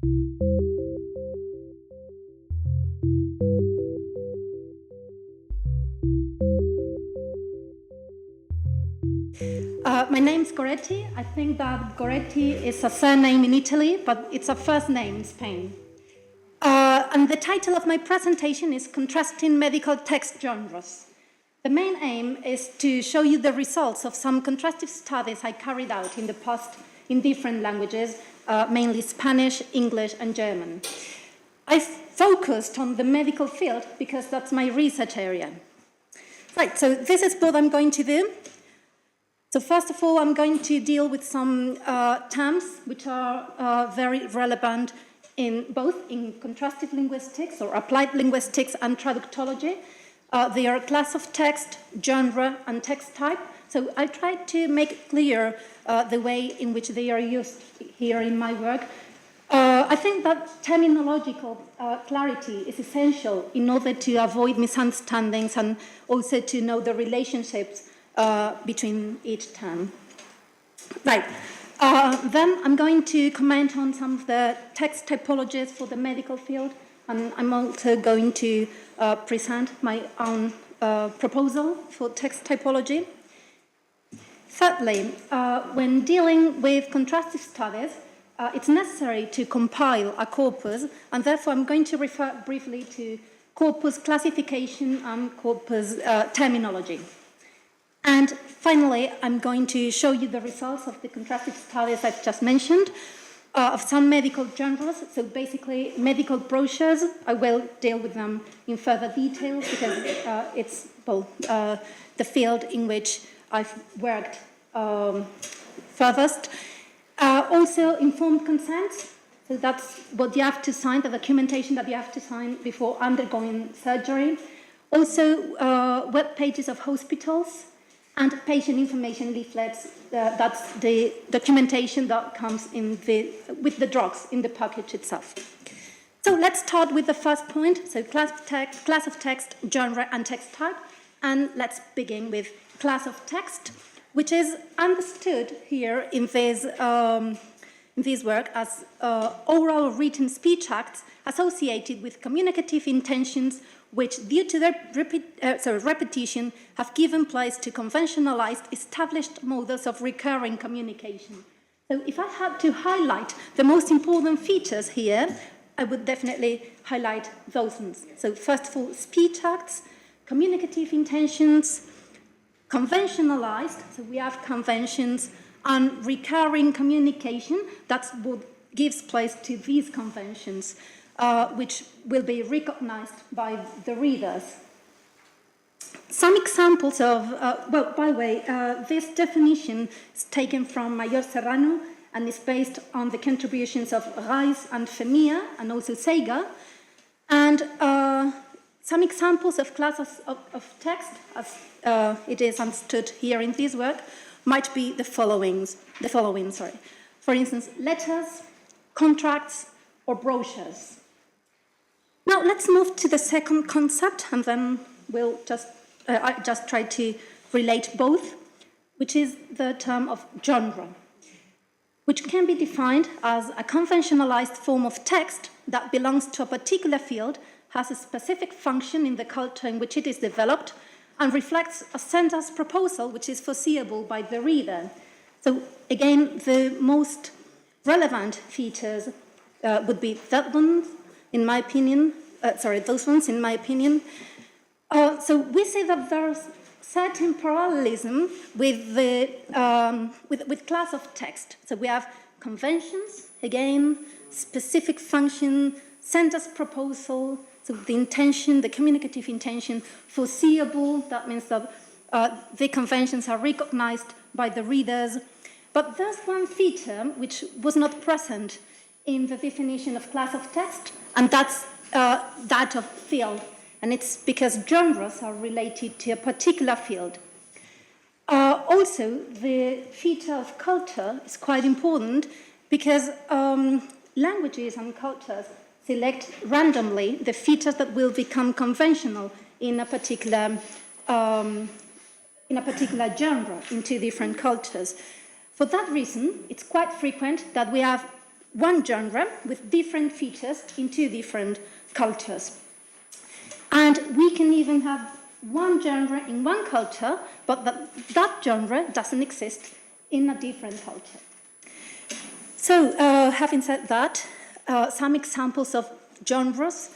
My name's Goretti. I think that Goretti is a surname in Italy, but it's a first name in Spain. And the title of my presentation is Contrasting Medical Text Genres. The main aim is to show you the results of some contrastive studies I carried out in the past in different languages, mainly Spanish, English, and German. I focused on the medical field because that's my research area. Right, so this is what I'm going to do. So first of all, I'm going to deal with some terms which are very relevant in both in contrastive linguistics or applied linguistics and traductology. They are class of text, genre, and text type. So I tried to make clear the way in which they are used here in my work. I think that terminological clarity is essential in order to avoid misunderstandings and also to know the relationships between each term. Right. Then I'm going to comment on some of the text typologies for the medical field, and I'm also going to present my own proposal for text typology. Thirdly, when dealing with contrastive studies, it's necessary to compile a corpus, and therefore I'm going to refer briefly to corpus classification and corpus terminology. And finally, I'm going to show you the results of the contrastive studies I've just mentioned of some medical genres. So basically, medical brochures. I will deal with them in further detail because it's the field in which I've worked furthest. Also, informed consent. So that's what you have to sign, the documentation that you have to sign before undergoing surgery. Also, web pages of hospitals. And patient information leaflets, that's the documentation that comes with the drugs in the package itself. So let's start with the first point, so class of text, genre, and text type. And let's begin with class of text, which is understood here in this work as oral written speech acts associated with communicative intentions which, due to their repetition, have given place to conventionalized, established models of recurring communication. So if I had to highlight the most important features here, I would definitely highlight those ones. So first of all, speech acts, communicative intentions, conventionalized, so we have conventions, and recurring communication, that's what gives place to these conventions. Which will be recognized by the readers. Some examples of, well, by the way, this definition is taken from Mayor Serrano and is based on the contributions of Reis and Femia and also Sega. And some examples of classes of text, as it is understood here in this work, might be the following. For instance, letters, contracts, or brochures. Now let's move to the second concept, and then we'll I just try to relate both, which is the term of genre, which can be defined as a conventionalized form of text that belongs to a particular field, has a specific function in the culture in which it is developed, and reflects a sentence proposal which is foreseeable by the reader. So again, the most relevant features would be that one, in my opinion, those ones, in my opinion. So we say that there's certain parallelism with the with class of text. So we have conventions, again, specific function, sentence proposal, so the intention, the communicative intention, foreseeable, that means that the conventions are recognized by the readers. But there's one feature which was not present in the definition of class of text, and that's that of field. And it's because genres are related to a particular field. Also, the feature of culture is quite important because languages and cultures select randomly the features that will become conventional in a particular genre, in two different cultures. For that reason, it's quite frequent that we have one genre with different features in two different cultures. And we can even have one genre in one culture, but that genre doesn't exist in a different culture. So, having said that, some examples of genres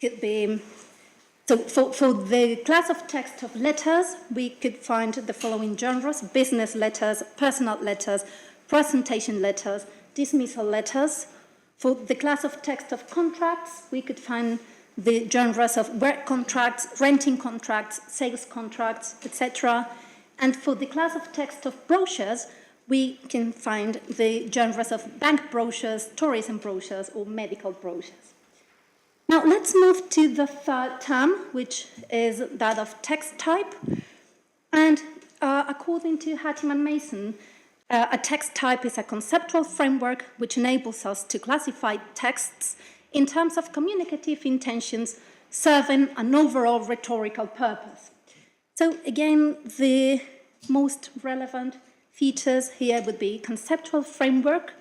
could be, so for the class of text of letters, we could find the following genres: business letters, personal letters, presentation letters, dismissal letters. For the class of text of contracts, we could find the genres of work contracts, renting contracts, sales contracts, etc. And for the class of text of brochures, we can find the genres of bank brochures, tourism brochures, or medical brochures. Now let's move to the third term, which is that of text type. And according to Hattim and Mason, a text type is a conceptual framework which enables us to classify texts in terms of communicative intentions serving an overall rhetorical purpose. So again, the most relevant features here would be conceptual framework,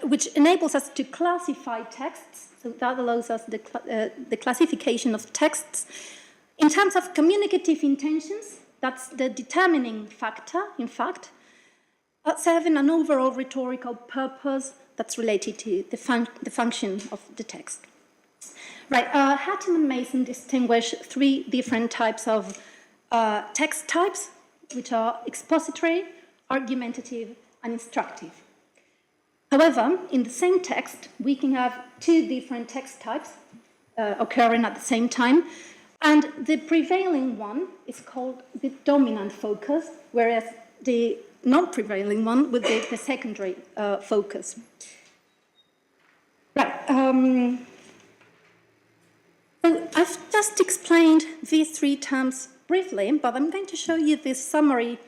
which enables us to classify texts. So that allows us the classification of texts. In terms of communicative intentions, that's the determining factor, in fact, serving an overall rhetorical purpose that's related to the function of the text. Right, Hattim and Mason distinguish three different types of text types, which are expository, argumentative, and instructive. However, in the same text, we can have two different text types occurring at the same time, and the prevailing one is called the dominant focus, whereas the non-prevailing one would be the secondary focus. Right. So I've just explained these three terms briefly, but I'm going to show you this summary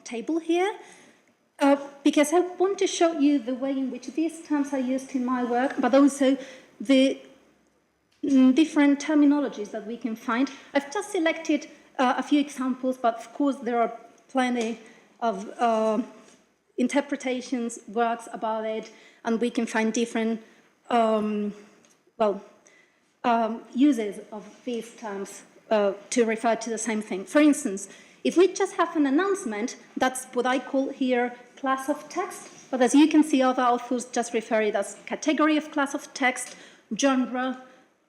table here because I want to show you the way in which these terms are used in my work, but also the different terminologies that we can find. I've just selected a few examples, but of course there are plenty of interpretations, works about it, and we can find different uses of these terms to refer to the same thing. For instance, if we just have an announcement, that's what I call here class of text, but as you can see, other authors just refer it as category of class of text, genre,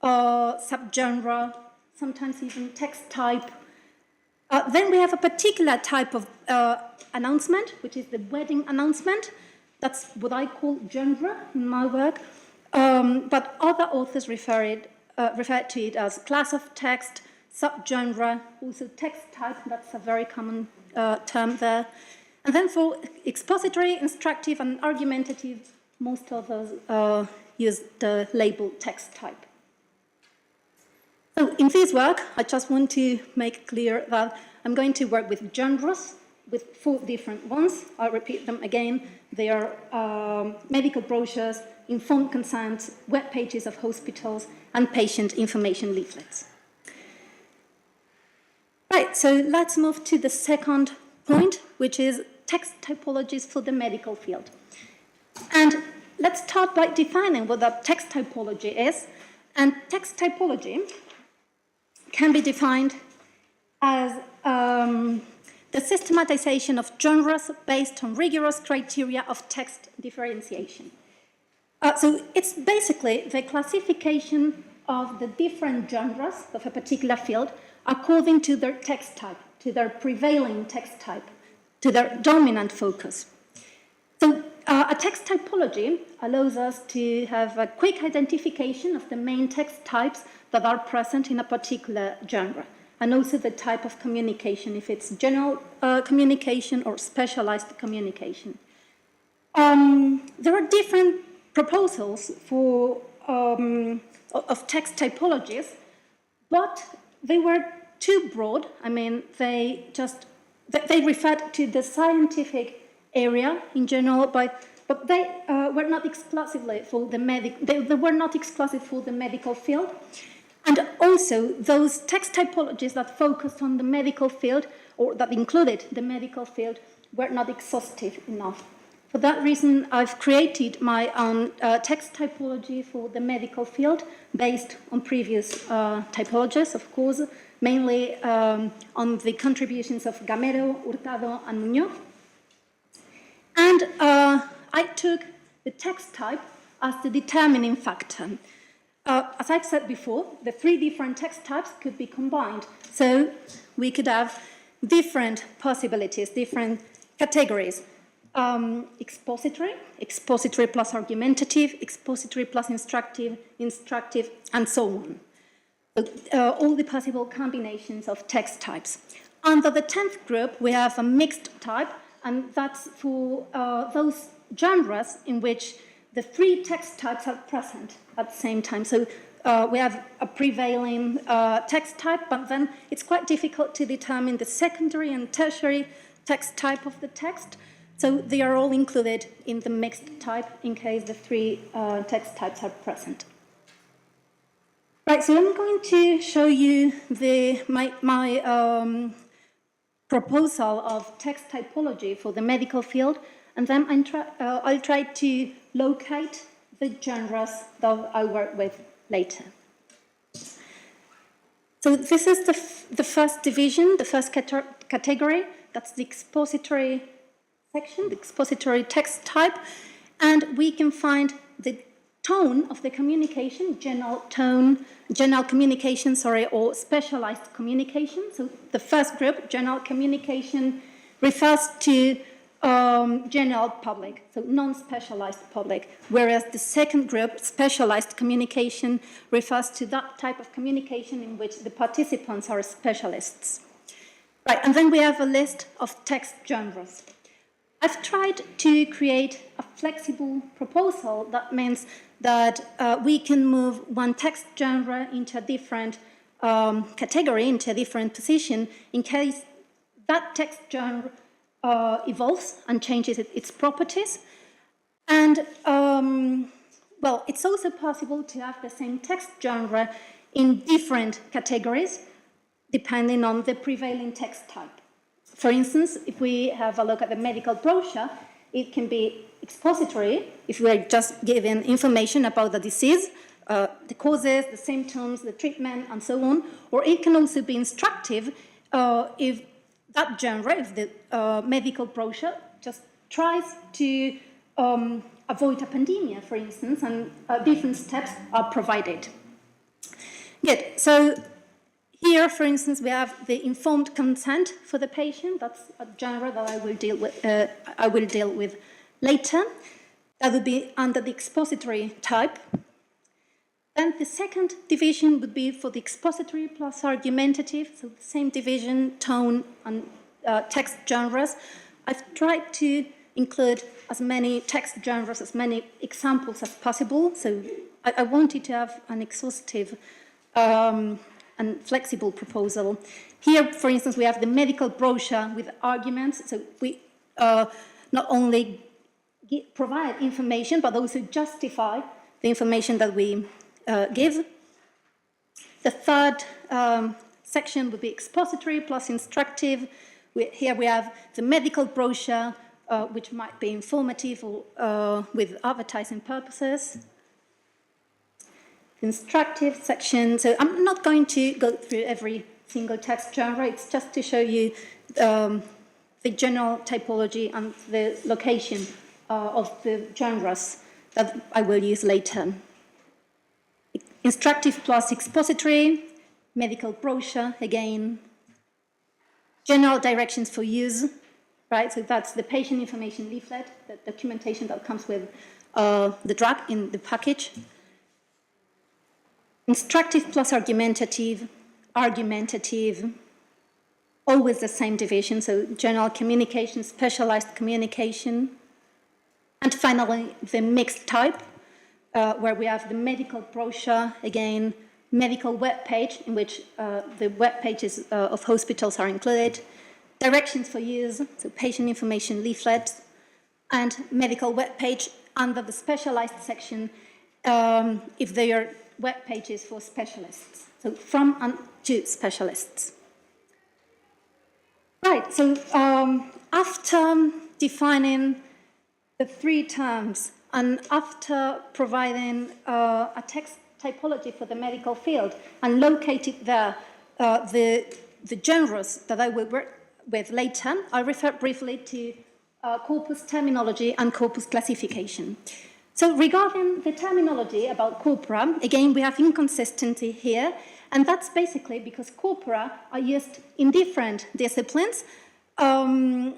subgenre, sometimes even text type. Then we have a particular type of announcement, which is the wedding announcement. That's what I call genre in my work. But other authors refer to it as class of text, subgenre, also text type. That's a very common term there. And then for expository, instructive, and argumentative, most authors use the label text type. So in this work, I just want to make clear that I'm going to work with genres, with 4 different ones. I'll repeat them again. They are medical brochures, informed consent, web pages of hospitals, and patient information leaflets. Right, so let's move to the second point, which is text typologies for the medical field. And let's start by defining what a text typology is. And text typology can be defined as the systematization of genres based on rigorous criteria of text differentiation. So it's basically the classification of the different genres of a particular field according to their text type, to their prevailing text type, to their dominant focus. So a text typology allows us to have a quick identification of the main text types that are present in a particular genre, and also the type of communication, if it's general communication or specialized communication. There are different proposals for of text typologies, but they were too broad. I mean, they referred to the scientific area in general, but they were not exclusively for the they were not exclusive for the medical field. And also, those text typologies that focused on the medical field, or that included the medical field, were not exhaustive enough. For that reason, I've created my own text typology for the medical field based on previous typologies, of course, mainly on the contributions of Gamero, Hurtado, and Muñoz. And I took the text type as the determining factor. As I've said before, the three different text types could be combined. So we could have different possibilities, different categories. Expository, expository plus argumentative, expository plus instructive, instructive, and so on. All the possible combinations of text types. Under the 10th group, we have a mixed type, and that's for those genres in which the three text types are present at the same time. So we have a prevailing text type, but then it's quite difficult to determine the secondary and tertiary text type of the text. So they are all included in the mixed type in case the three text types are present. Right, so I'm going to show you my proposal of text typology for the medical field, and then I'll try to locate the genres that I'll work with later. So this is the first division, the first category. That's the expository section, the expository text type, and we can find the tone of the communication, general tone, general communication, or specialized communication. So the first group, general communication, refers to general public, so non-specialized public, whereas the second group, specialized communication, refers to that type of communication in which the participants are specialists. Right, and then we have a list of text genres. I've tried to create a flexible proposal. That means that we can move one text genre into a different category, into a different position, in case that text genre evolves and changes its properties. And, well, it's also possible to have the same text genre in different categories, depending on the prevailing text type. For instance, if we have a look at the medical brochure, it can be expository, if we are just given information about the disease, the causes, the symptoms, the treatment, and so on. Or it can also be instructive if that genre, if the medical brochure just tries to avoid a pandemic, for instance, and different steps are provided. Good, so here, for instance, we have the informed consent for the patient. That's a genre that I will deal with later. That would be under the expository type. Then the second division would be for the expository plus argumentative, so the same division, tone, and text genres. I've tried to include as many text genres, as many examples as possible. So I wanted to have an exhaustive and flexible proposal. Here, for instance, we have the medical brochure with arguments. So we not only provide information, but also justify the information that we give. The third section would be expository plus instructive. Here we have the medical brochure, which might be informative or with advertising purposes. Instructive section. So I'm not going to go through every single text genre. It's just to show you the general typology and the location of the genres that I will use later. Instructive plus expository, medical brochure, again. General directions for use, right? So that's the patient information leaflet, the documentation that comes with the drug in the package. Instructive plus argumentative, always the same division, so general communication, specialized communication. And finally, the mixed type, where we have the medical brochure, again, medical web page, in which the web pages of hospitals are included, directions for use, so patient information leaflets, and medical web page under the specialized section, if they are web pages for specialists, so from and to specialists. Right, so after defining the three terms, and after providing a text typology for the medical field and located there the genres that I will work with later, I'll refer briefly to corpus terminology and corpus classification. So regarding the terminology about corpora, again, we have inconsistency here, and that's basically because corpora are used in different disciplines, and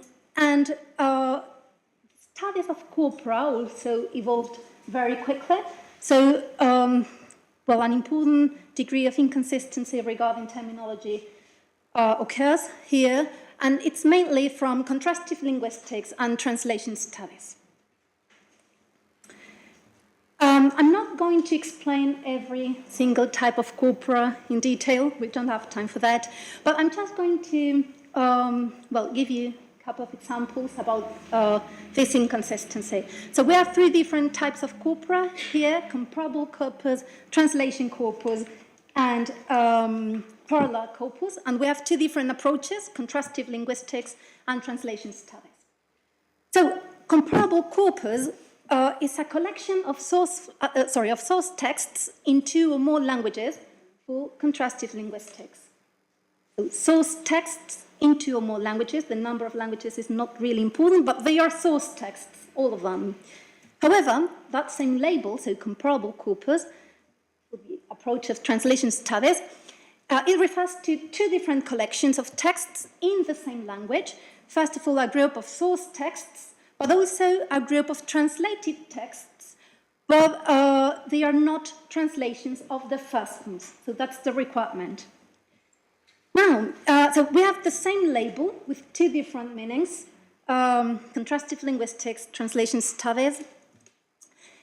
studies of corpora also evolved very quickly. So, well, an important degree of inconsistency regarding terminology occurs here, and it's mainly from contrastive linguistics and translation studies. I'm not going to explain every single type of corpora in detail. We don't have time for that. But I'm just going to, well, give you a couple of examples about this inconsistency. So we have three different types of corpora here: comparable corpus, translation corpus, and parallel corpus. And we have two different approaches: contrastive linguistics and translation studies. So comparable corpus is a collection of source texts in two or more languages for contrastive linguistics. So source texts in two or more languages. The number of languages is not really important, but they are source texts, all of them. However, that same label, so comparable corpus, with the approach of translation studies, it refers to two different collections of texts in the same language. First of all, a group of source texts, but also a group of translated texts, but they are not translations of the first ones. So that's the requirement. Now, so we have the same label with two different meanings: contrastive linguistics, translation studies.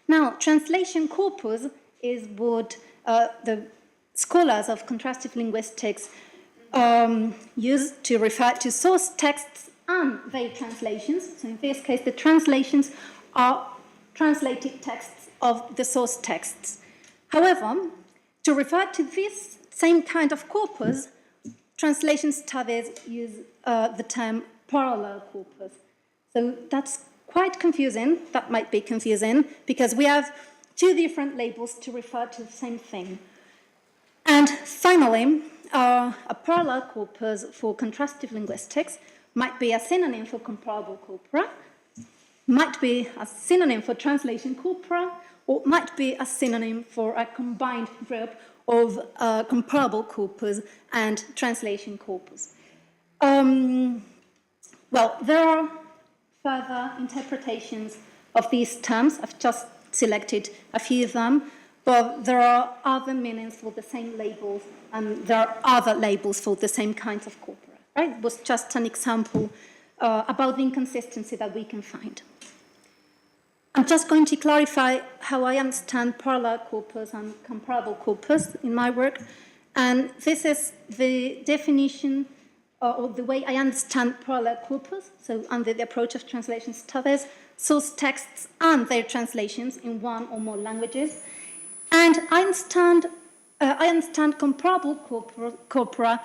Now, translation corpus is what the scholars of contrastive linguistics use to refer to source texts and their translations. So in this case, the translations are translated texts of the source texts. However, to refer to this same kind of corpus, translation studies use the term parallel corpus. So that's quite confusing. That might be confusing because we have two different labels to refer to the same thing. And finally, a parallel corpus for contrastive linguistics might be a synonym for comparable corpora, might be a synonym for translation corpora, or might be a synonym for a combined group of comparable corpus and translation corpus. Well, there are further interpretations of these terms. I've just selected a few of them, but there are other meanings for the same labels, and there are other labels for the same kinds of corpora. Right? It was just an example about the inconsistency that we can find. I'm just going to clarify how I understand parallel corpus and comparable corpus in my work. And this is the definition or the way I understand parallel corpus, so under the approach of translation studies, source texts and their translations in one or more languages. And I understand comparable corpora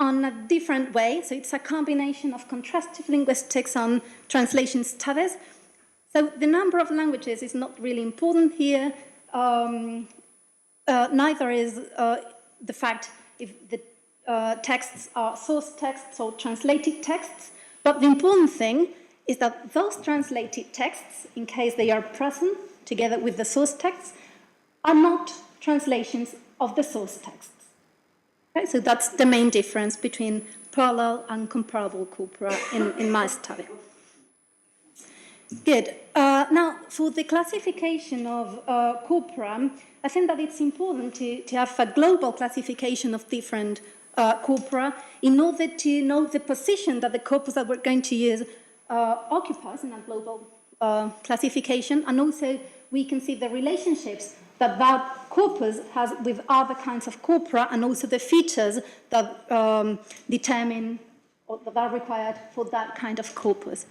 on a different way. So it's a combination of contrastive linguistics and translation studies. So the number of languages is not really important here. Neither is the fact if the texts are source texts or translated texts. But the important thing is that those translated texts, in case they are present together with the source texts, are not translations of the source texts. Okay, so that's the main difference between parallel and comparable corpora in my study. Good. Now, for the classification of corpora, I think that it's important to have a global classification of different corpora in order to know the position that the corpus that we're going to use occupies in a global classification, and also we can see the relationships that that corpus has with other kinds of corpora, and also the features that determine or that are required for that kind of corpus.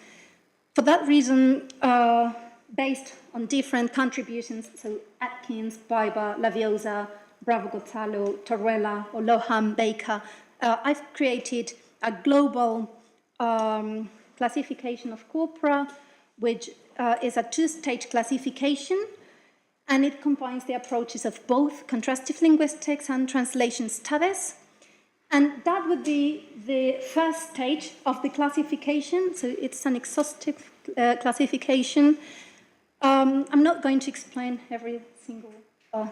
For that reason, based on different contributions, so Atkins, Biber, Laviosa, Bravo Gonzalo, Torruella, or Loham, Baker, I've created a global classification of corpora which is a two-stage classification, and it combines the approaches of both contrastive linguistics and translation studies. And that would be the first stage of the classification. So it's an exhaustive classification. I'm not going to explain every single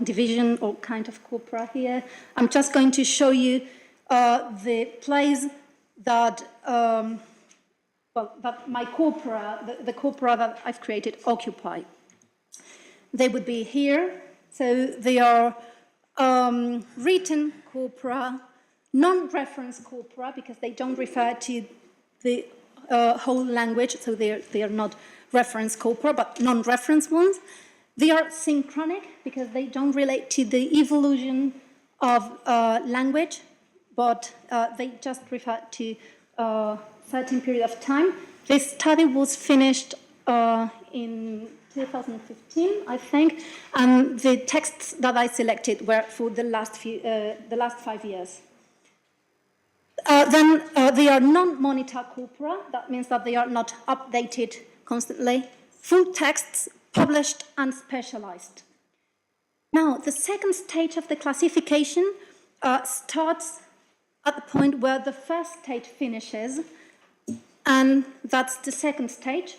division or kind of corpora here. I'm just going to show you the place that, that my corpora, the corpora that I've created, occupy. They would be here. So they are written corpora, non-reference corpora, because they don't refer to the whole language, so they are not reference corpora, but non-reference ones. They are synchronic, because they don't relate to the evolution of language, but they just refer to a certain period of time. This study was finished in 2015, I think, and the texts that I selected were for the last 5 years. Then they are non-monitor corpora. That means that they are not updated constantly. Full texts, published and specialized. Now, the second stage of the classification starts at the point where the first stage finishes, and that's the second stage.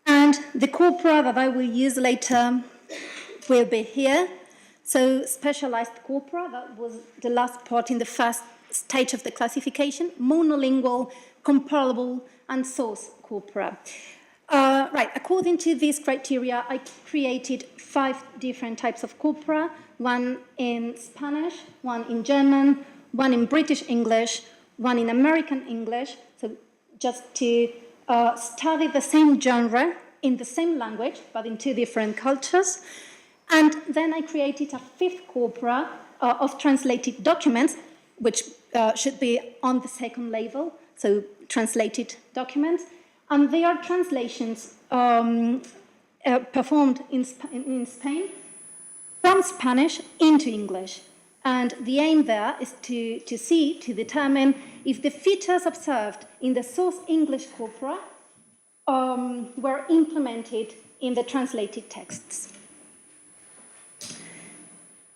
And the corpora that I will use later will be here. So specialized corpora, that was the last part in the first stage of the classification, monolingual, comparable, and source corpora. Right, according to these criteria, I created 5 different types of corpora, one in Spanish, one in German, one in British English, one in American English, so just to study the same genre in the same language, but in 2 different cultures. And then I created a 5th corpora of translated documents, which should be on the second level, so translated documents. And they are translations performed in Spain from Spanish into English. And the aim there is to determine if the features observed in the source English corpora were implemented in the translated texts.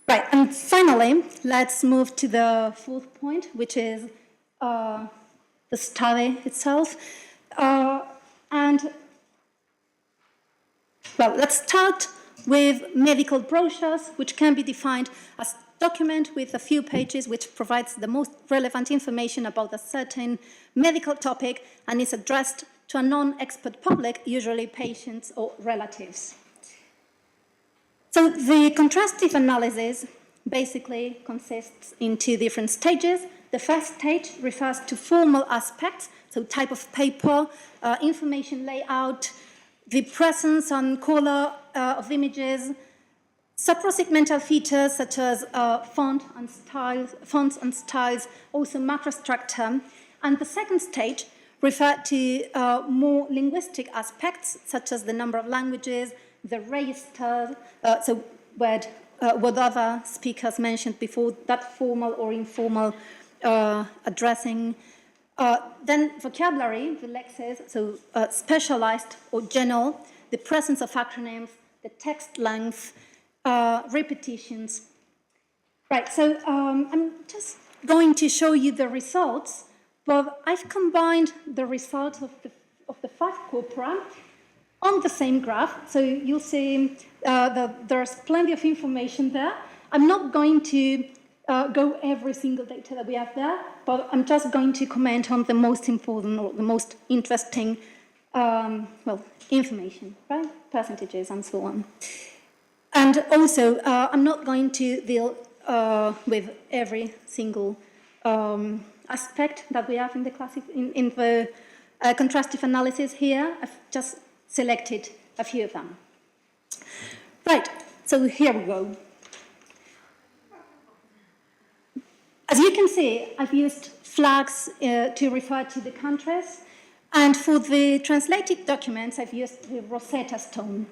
Right, and finally, let's move to the 4th point, which is the study itself. Let's start with medical brochures, which can be defined as a document with a few pages which provides the most relevant information about a certain medical topic and is addressed to a non-expert public, usually patients or relatives. So the contrastive analysis basically consists in 2 different stages. The first stage refers to formal aspects, so type of paper, information layout, the presence and color of images, suprasegmental features such as fonts and styles, also macrostructure. And the second stage refers to more linguistic aspects such as the number of languages, the register, so what other speakers mentioned before, that formal or informal addressing. Then vocabulary, the lexes, so specialized or general, the presence of acronyms, the text length, repetitions. Right, so I'm just going to show you the results, but I've combined the results of the 5 corpora on the same graph. So you'll see that there's plenty of information there. I'm not going to go every single data that we have there, but I'm just going to comment on the most important or the most interesting, information, right? Percentages and so on. And also, I'm not going to deal with every single aspect that we have in the contrastive analysis here. I've just selected a few of them. Right, so here we go. As you can see, I've used flags to refer to the countries, and for the translated documents, I've used the Rosetta Stone.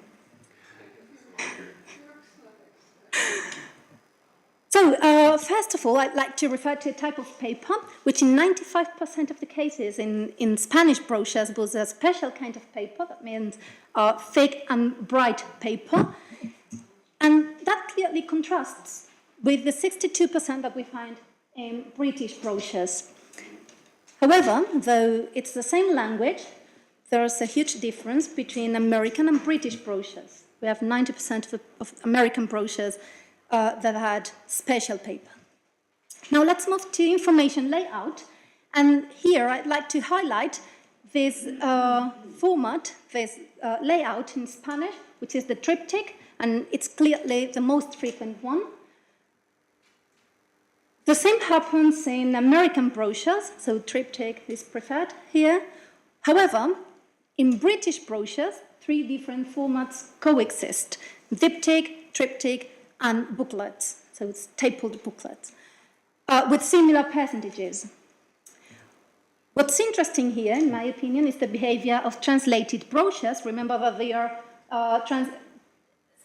So first of all, I'd like to refer to a type of paper, which in 95% of the cases in Spanish brochures was a special kind of paper, that means thick and bright paper. And that clearly contrasts with the 62% that we find in British brochures. However, though it's the same language, there's a huge difference between American and British brochures. We have 90% of American brochures that had special paper. Now let's move to information layout. And here I'd like to highlight this format, this layout in Spanish, which is the triptych, and it's clearly the most frequent one. The same happens in American brochures, so triptych is preferred here. However, in British brochures, 3 different formats coexist: diptych, triptych, and booklets, so it's stapled booklets, with similar percentages. What's interesting here, in my opinion, is the behavior of translated brochures. Remember that they are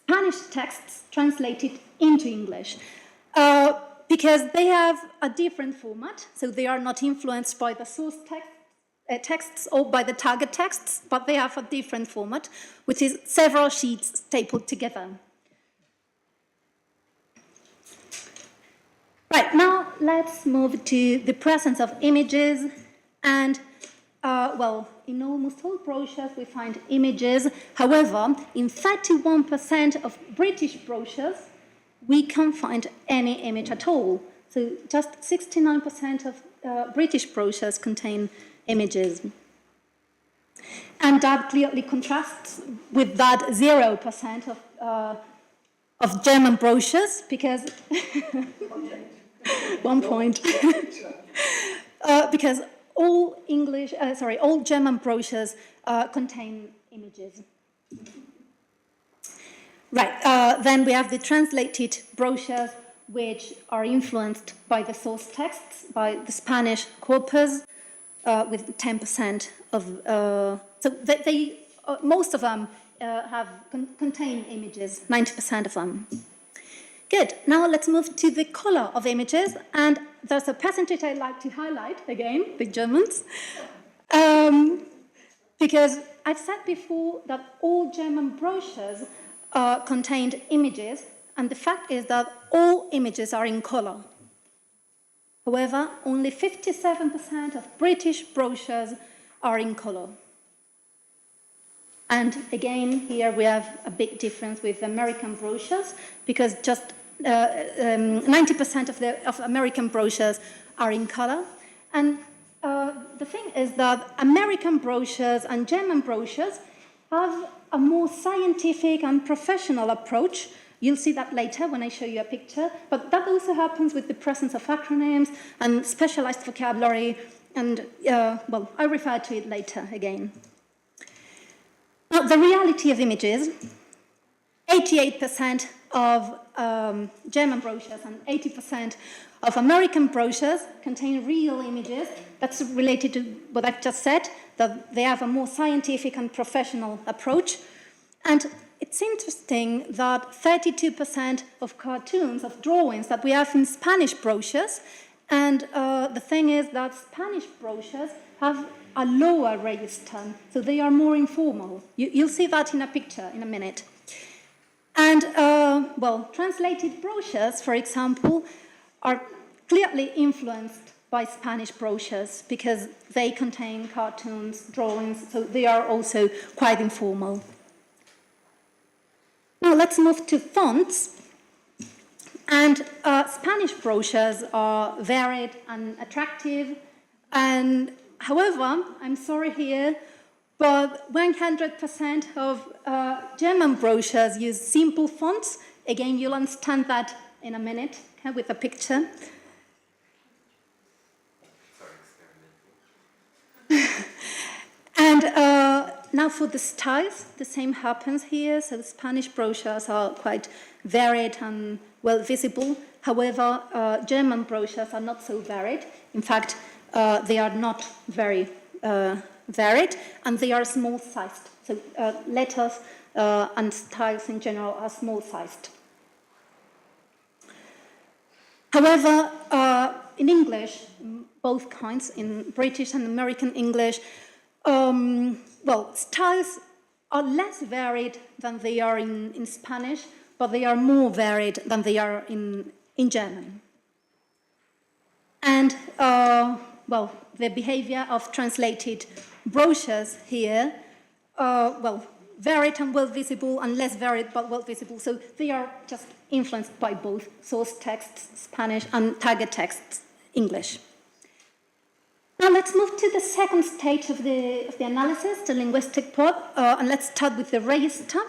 Spanish texts translated into English. Because they have a different format, so they are not influenced by the source texts or by the target texts, but they have a different format, which is several sheets stapled together. Right, now let's move to the presence of images. And, well, in almost all brochures we find images. However, in 31% of British brochures, we can't find any image at all. So just 69% of British brochures contain images. And that clearly contrasts with that 0% of German brochures, because 1 point. Because all German brochures contain images. Right, then we have the translated brochures, which are influenced by the source texts, by the Spanish corpus, with 10% of, so most of them contain images, 90% of them. Good, now let's move to the color of images, and there's a percentage I'd like to highlight, again, the Germans, because I've said before that all German brochures contained images, and the fact is that all images are in color. However, only 57% of British brochures are in color. And again, here we have a big difference with American brochures, because just 90% of American brochures are in color. And the thing is that American brochures and German brochures have a more scientific and professional approach. You'll see that later when I show you a picture. But that also happens with the presence of acronyms and specialized vocabulary. And, well, I'll refer to it later again. Now, the reality of images, 88% of German brochures and 80% of American brochures contain real images. That's related to what I've just said, that they have a more scientific and professional approach. And it's interesting that 32% of cartoons, of drawings that we have in Spanish brochures, and the thing is that Spanish brochures have a lower register, so they are more informal. You'll see that in a picture in a minute. And, well, translated brochures, for example, are clearly influenced by Spanish brochures because they contain cartoons, drawings, so they are also quite informal. Now let's move to fonts. And Spanish brochures are varied and attractive. And however, I'm sorry here, but 100% of German brochures use simple fonts. Again, you'll understand that in a minute, okay, with a picture. And now for the styles, the same happens here. So Spanish brochures are quite varied and well visible. However, German brochures are not so varied. In fact, they are not very varied, and they are small-sized. So letters and styles in general are small-sized. However, in English, both kinds, in British and American English, well, styles are less varied than they are in Spanish, but they are more varied than they are in German. And, well, the behavior of translated brochures here, well, varied and well visible, and less varied but well visible. So they are just influenced by both source texts, Spanish, and target texts, English. Now let's move to the second stage of the analysis, the linguistic part, and let's start with the register.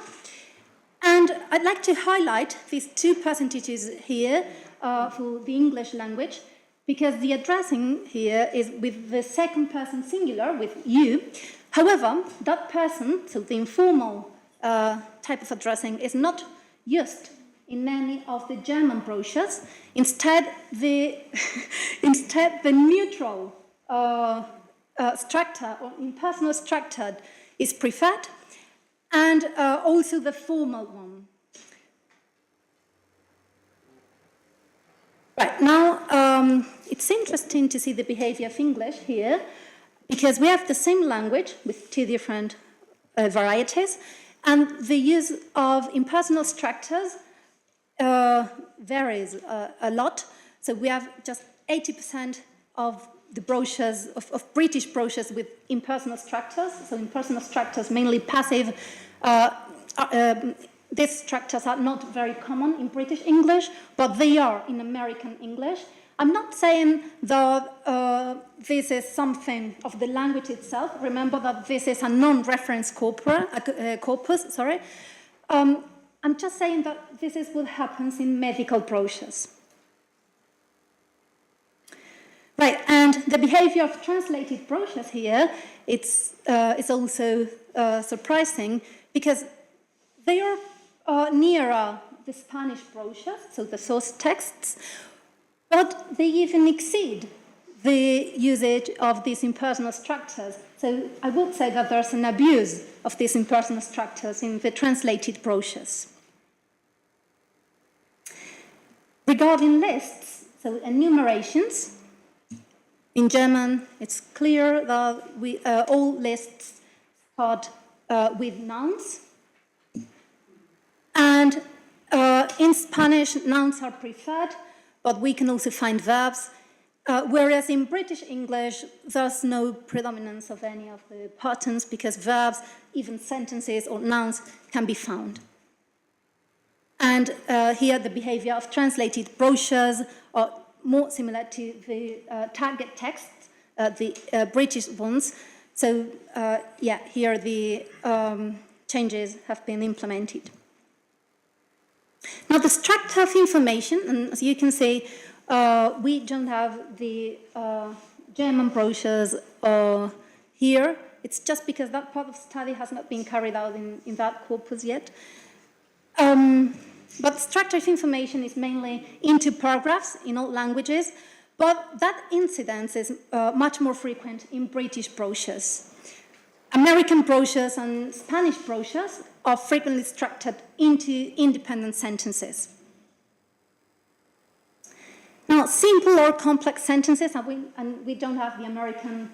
And I'd like to highlight these two percentages here for the English language, because the addressing here is with the second person singular, with you. However, that person, so the informal type of addressing, is not used in any of the German brochures. Instead, the neutral structure or impersonal structure is preferred, and also the formal one. Right, now it's interesting to see the behavior of English here, because we have the same language with two different varieties, and the use of impersonal structures varies a lot. So we have just 80% of the brochures, of British brochures with impersonal structures. So impersonal structures, mainly passive. These structures are not very common in British English, but they are in American English. I'm not saying that this is something of the language itself. Remember that this is a non-reference corpus, sorry. I'm just saying that this is what happens in medical brochures. Right, and the behavior of translated brochures here is also surprising, because they are nearer the Spanish brochures, so the source texts, but they even exceed the usage of these impersonal structures. So I would say that there's an abuse of these impersonal structures in the translated brochures. Regarding lists, so enumerations, in German it's clear that all lists start with nouns. And in Spanish, nouns are preferred, but we can also find verbs, whereas in British English, there's no predominance of any of the patterns, because verbs, even sentences or nouns, can be found. And here the behavior of translated brochures are more similar to the target texts, the British ones. So yeah, here the changes have been implemented. Now the structure of information, and as you can see, we don't have the German brochures here. It's just because that part of study has not been carried out in that corpus yet. But structure of information is mainly into paragraphs in all languages, but that incidence is much more frequent in British brochures. American brochures and Spanish brochures are frequently structured into independent sentences. Now, simple or complex sentences, and we don't have the American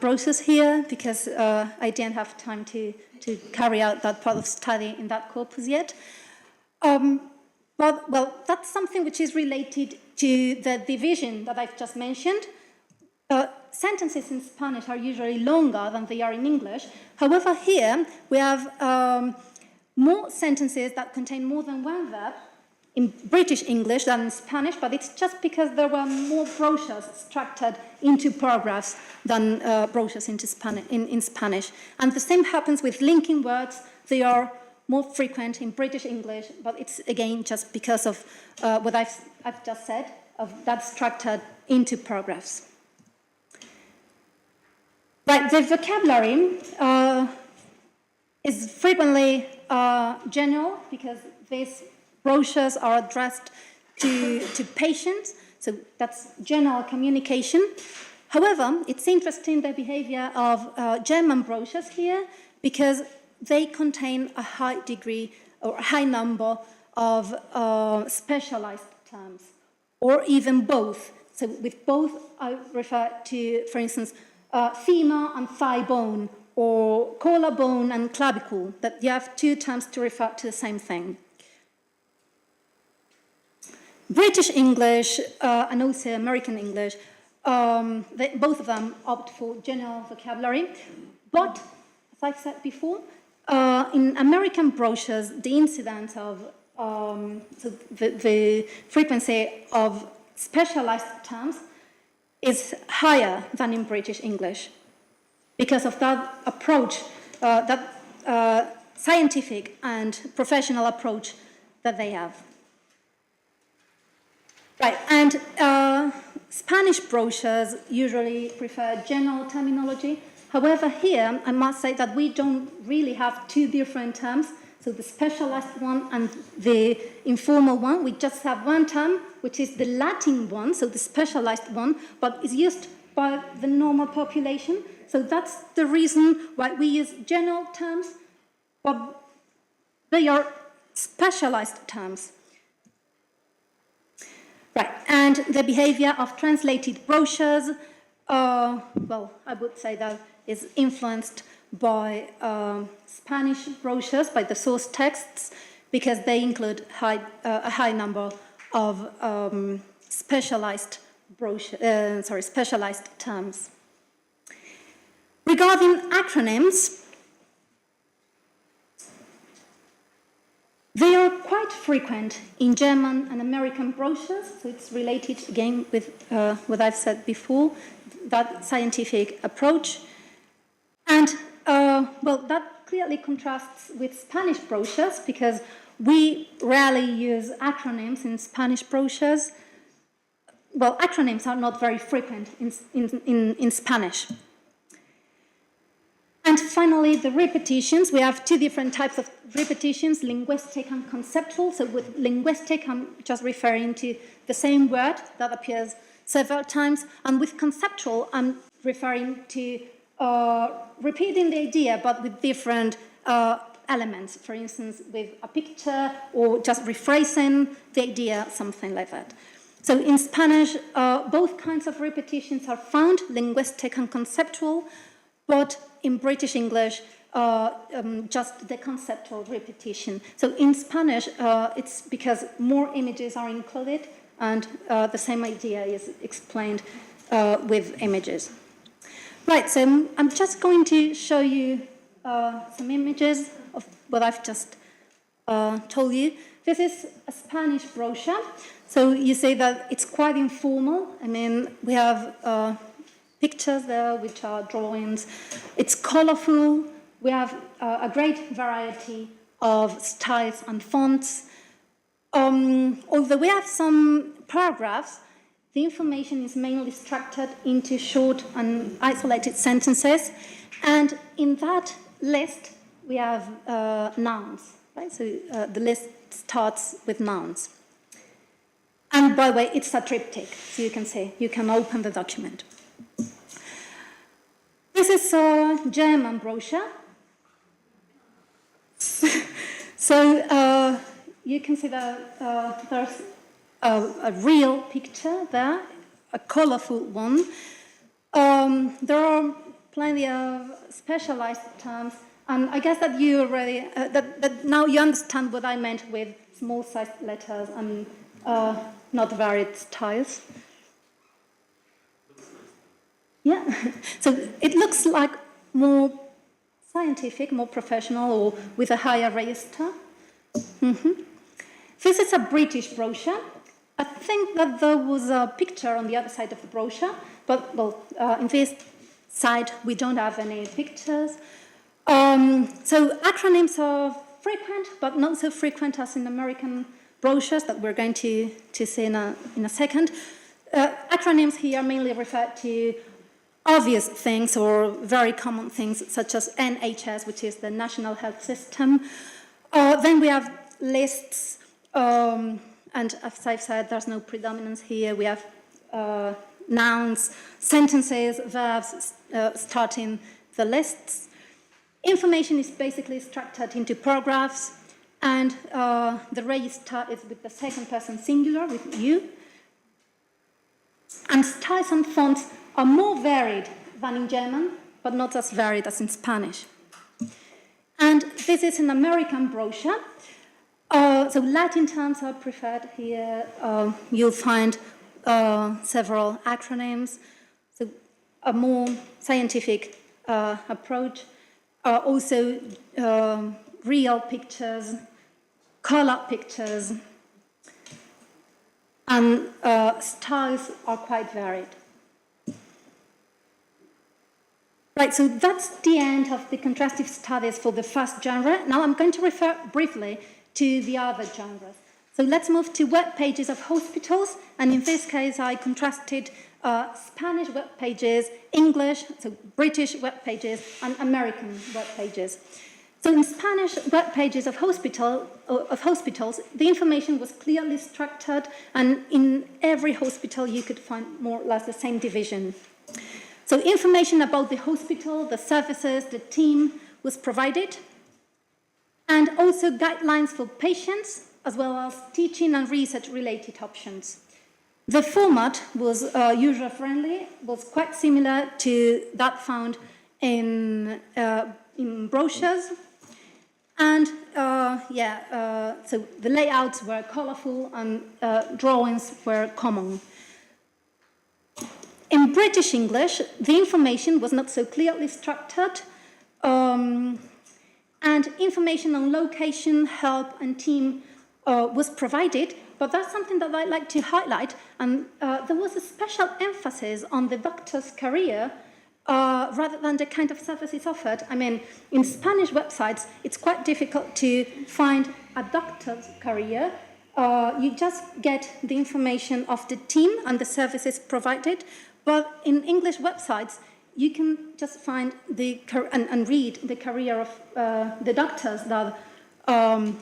brochures here, because I didn't have time to carry out that part of study in that corpus yet. But, well, that's something which is related to the division that I've just mentioned. Sentences in Spanish are usually longer than they are in English. However, here we have more sentences that contain more than one verb in British English than in Spanish, but it's just because there were more brochures structured into paragraphs than brochures in Spanish. And the same happens with linking words. They are more frequent in British English, but it's again just because of what I've just said, of that structured into paragraphs. Right, the vocabulary is frequently general, because these brochures are addressed to patients, so that's general communication. However, it's interesting the behavior of German brochures here, because they contain a high degree or a high number of specialized terms, or even both. So with both, I refer to, for instance, femur and thigh bone, or collarbone and clavicle, that you have two terms to refer to the same thing. British English and also American English, both of them opt for general vocabulary, but, as I've said before, in American brochures, the incidence of, so the frequency of specialized terms is higher than in British English because of that approach, that scientific and professional approach that they have. Right, and Spanish brochures usually prefer general terminology. However, here, I must say that we don't really have two different terms, so the specialized one and the informal one. We just have one term, which is the Latin one, so the specialized one, but is used by the normal population. So that's the reason why we use general terms, but they are specialized terms. Right, and the behavior of translated brochures, well, I would say that is influenced by Spanish brochures, by the source texts, because they include a high number of specialized terms. Regarding acronyms, they are quite frequent in German and American brochures, so it's related again with what I've said before, that scientific approach. And, well, that clearly contrasts with Spanish brochures because we rarely use acronyms in Spanish brochures. Well, acronyms are not very frequent in Spanish. And finally, the repetitions. We have two different types of repetitions, linguistic and conceptual. So with linguistic, I'm just referring to the same word that appears several times. And with conceptual, I'm referring to repeating the idea, but with different elements. For instance, with a picture or just rephrasing the idea, something like that. So in Spanish, both kinds of repetitions are found, linguistic and conceptual, but in British English, just the conceptual repetition. So in Spanish, it's because more images are included and the same idea is explained with images. Right, so I'm just going to show you some images of what I've just told you. This is a Spanish brochure. So you see that it's quite informal. I mean, we have pictures there, which are drawings. It's colorful. We have a great variety of styles and fonts. Although we have some paragraphs, the information is mainly structured into short and isolated sentences. And in that list, we have nouns, right? So the list starts with nouns. And by the way, it's a triptych, so you can see, you can open the document. This is a German brochure. So you can see that there's a real picture there, a colorful one. There are plenty of specialized terms, and I guess that you already, that now you understand what I meant with small-sized letters and not varied styles. Yeah, so it looks like more scientific, more professional, or with a higher register. This is a British brochure. I think that there was a picture on the other side of the brochure, but well, in this side we don't have any pictures. So acronyms are frequent, but not so frequent as in American brochures that we're going to see in a second. Acronyms here mainly refer to obvious things or very common things such as NHS, which is the National Health System. Then we have lists, and as I've said, there's no predominance here. We have nouns, sentences, verbs starting the lists. Information is basically structured into paragraphs, and the register is with the second person singular, with you. And styles and fonts are more varied than in German, but not as varied as in Spanish. And this is an American brochure. So Latin terms are preferred here. You'll find several acronyms, so a more scientific approach. Also real pictures, color pictures, and styles are quite varied. Right, so that's the end of the contrastive studies for the first genre. Now I'm going to refer briefly to the other genres. So let's move to web pages of hospitals, and in this case I contrasted Spanish web pages, English, so British web pages, and American web pages. So in Spanish web pages of hospitals, the information was clearly structured, and in every hospital you could find more or less the same division. So information about the hospital, the services, the team was provided, and also guidelines for patients, as well as teaching and research-related options. The format was user-friendly, was quite similar to that found in brochures, and so the layouts were colorful and drawings were common. In British English, the information was not so clearly structured, and information on location, help, and team was provided, but that's something that I'd like to highlight, and there was a special emphasis on the doctor's career rather than the kind of services offered. I mean, in Spanish websites, it's quite difficult to find a doctor's career. You just get the information of the team and the services provided, but in English websites, you can just find and read the career of the doctors that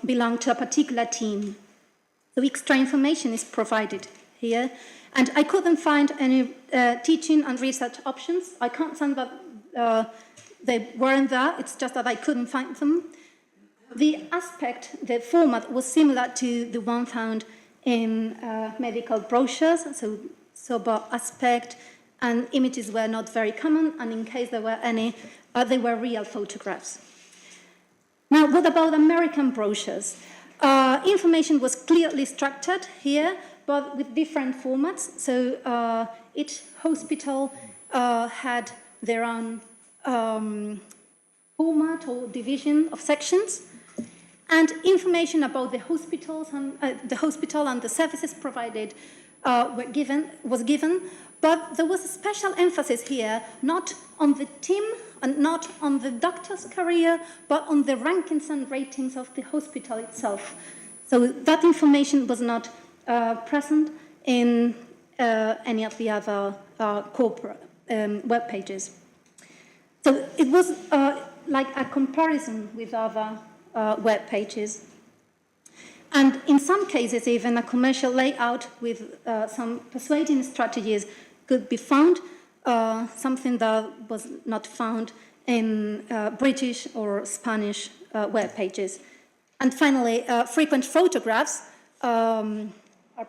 belong to a particular team. So extra information is provided here. And I couldn't find any teaching and research options. I can't say that they weren't there, it's just that I couldn't find them. The format was similar to the one found in medical brochures, so sober aspect, and images were not very common, and in case there were any, they were real photographs. Now, what about American brochures? Information was clearly structured here, but with different formats. So each hospital had their own format or division of sections, and information about the hospitals and the hospital and the services provided was given. But there was a special emphasis here, not on the team and not on the doctor's career, but on the rankings and ratings of the hospital itself. So that information was not present in any of the other corporate web pages. So it was like a comparison with other web pages. And in some cases, even a commercial layout with some persuading strategies could be found, something that was not found in British or Spanish web pages. And finally, frequent photographs are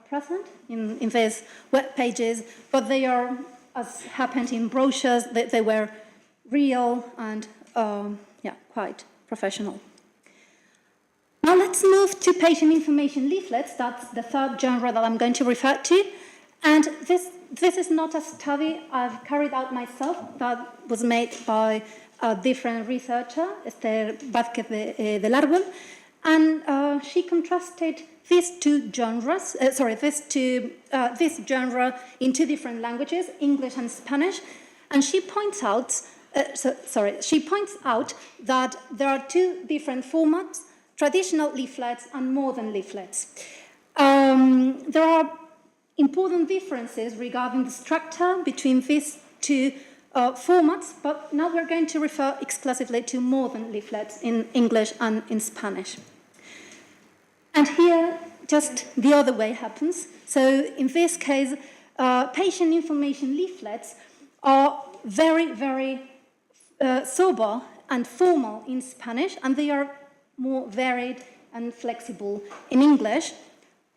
present in these web pages, but they are, as happened in brochures, they were real and quite professional. Now let's move to patient information leaflets. That's the third genre that I'm going to refer to. And this is not a study I've carried out myself. That was made by a different researcher, Esther Vázquez del Árbol, and she contrasted these two genres. This genre in two different languages, English and Spanish, and she points out. She points out that there are two different formats: traditional leaflets and modern leaflets. There are important differences regarding the structure between these two formats, but now we're going to refer exclusively to modern leaflets in English and in Spanish. And here, just the other way happens. So in this case, patient information leaflets are very, very sober and formal in Spanish, and they are more varied and flexible in English.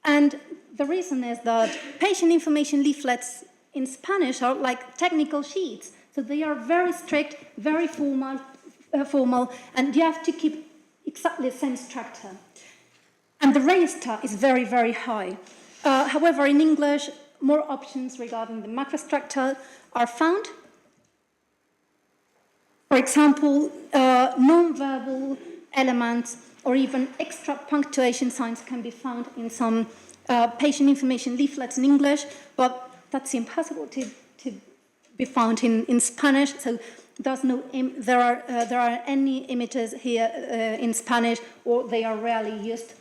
And the reason is that patient information leaflets in Spanish are like technical sheets. So they are very strict, very formal, and you have to keep exactly the same structure. And the register is very, very high. However, in English, more options regarding the macrostructure are found. For example, non-verbal elements or even extra punctuation signs can be found in some patient information leaflets in English, but that's impossible to be found in Spanish. So there are any images here in Spanish, or they are rarely used,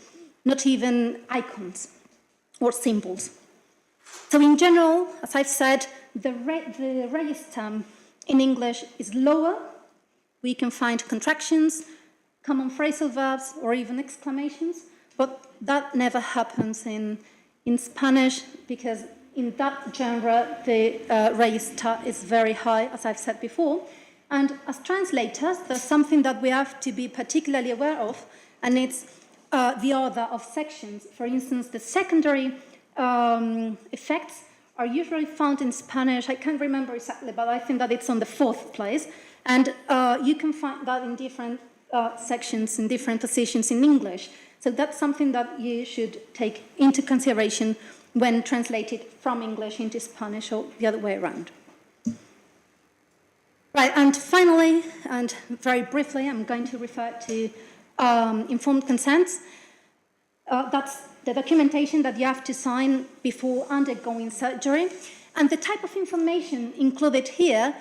not even icons or symbols. So in general, as I've said, the register in English is lower. We can find contractions, common phrasal verbs, or even exclamations, but that never happens in Spanish, because in that genre, the register is very high, as I've said before. And as translators, there's something that we have to be particularly aware of, and it's the order of sections. For instance, the secondary effects are usually found in Spanish. I can't remember exactly, but I think that it's on the 4th place. And you can find that in different sections, in different positions in English. So that's something that you should take into consideration when translated from English into Spanish or the other way around. Right, and finally, and very briefly, I'm going to refer to informed consents. That's the documentation that you have to sign before undergoing surgery. And the type of information included here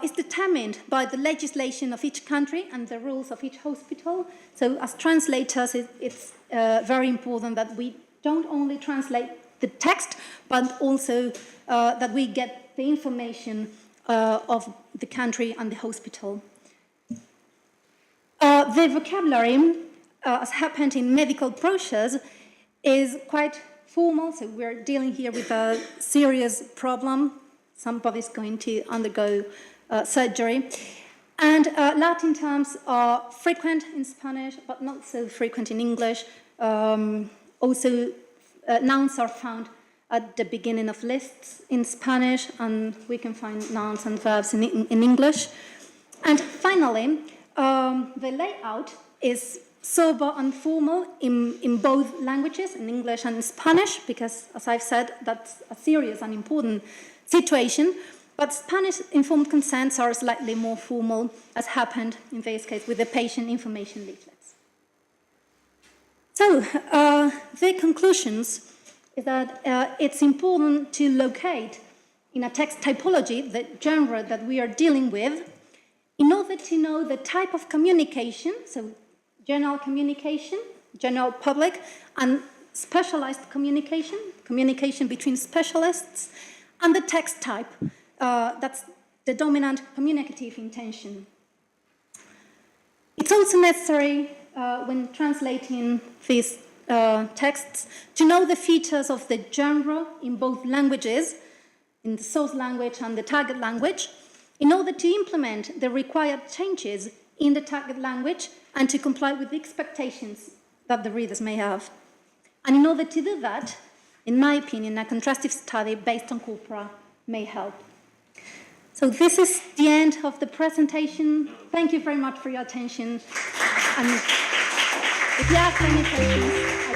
is determined by the legislation of each country and the rules of each hospital. So as translators, it's very important that we don't only translate the text, but also that we get the information of the country and the hospital. The vocabulary, as happened in medical brochures, is quite formal. So we're dealing here with a serious problem. Somebody's going to undergo surgery. And Latin terms are frequent in Spanish, but not so frequent in English. Also, nouns are found at the beginning of lists in Spanish, and we can find nouns and verbs in English. And finally, the layout is sober and formal in both languages, in English and in Spanish, because, as I've said, that's a serious and important situation. But Spanish informed consents are slightly more formal, as happened in this case with the patient information leaflets. So, the conclusions is that it's important to locate in a text typology the genre that we are dealing with in order to know the type of communication, so general communication, general public, and specialized communication, communication between specialists, and the text type, that's the dominant communicative intention. It's also necessary when translating these texts to know the features of the genre in both languages, in the source language and the target language, in order to implement the required changes in the target language and to comply with the expectations that the readers may have. And in order to do that, in my opinion, a contrastive study based on corpora may help. So this is the end of the presentation. Thank you very much for your attention. And if you have any questions,